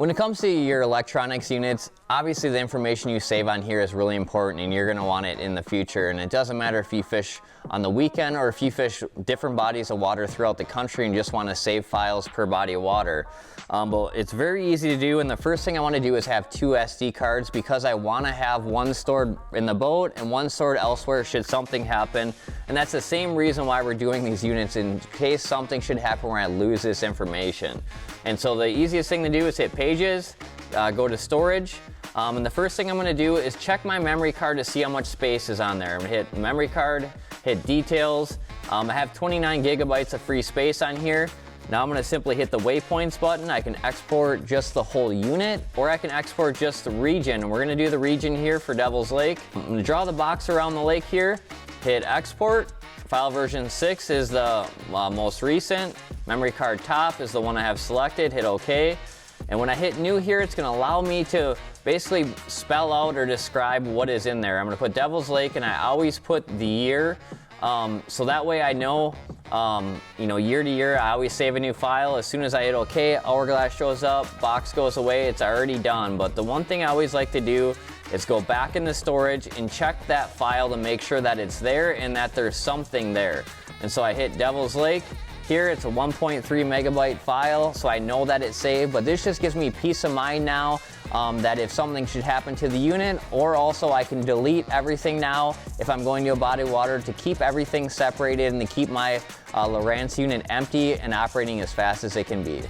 When it comes to your electronics units, obviously the information you save on here is really important and you're going to want it in the future. And it doesn't matter if you fish on the weekend or if you fish different bodies of water throughout the country and just want to save files per body of water. But it's very easy to do, and the first thing I want to do is have 2 SD cards because I want to have one stored in the boat and one stored elsewhere should something happen. And that's the same reason why we're doing these units, in case something should happen where I lose this information. And so the easiest thing to do is hit Pages, go to Storage, and the first thing I'm going to do is check my memory card to see how much space is on there. I'm going to hit Memory Card, hit Details. I have 29 gigabytes of free space on here. Now I'm going to simply hit the Waypoints button. I can export just the whole unit, or I can export just the region. And we're going to do the region here for Devil's Lake. I'm going to draw the box around the lake here, hit Export. File version 6 is the most recent. Memory card top is the one I have selected, hit OK. And when I hit New here, it's going to allow me to basically spell out or describe what is in there. I'm going to put Devil's Lake, and I always put the year. So that way I know, year to year, I always save a new file. As soon as I hit OK, Hourglass shows up, box goes away, it's already done. But the one thing I always like to do is go back into storage and check that file to make sure that it's there and that there's something there. And so I hit Devil's Lake. Here it's a 1.3 megabyte file, so I know that it's saved, but this just gives me peace of mind now that if something should happen to the unit, or also I can delete everything now if I'm going to a body of water to keep everything separated and to keep my Lowrance unit empty and operating as fast as it can be.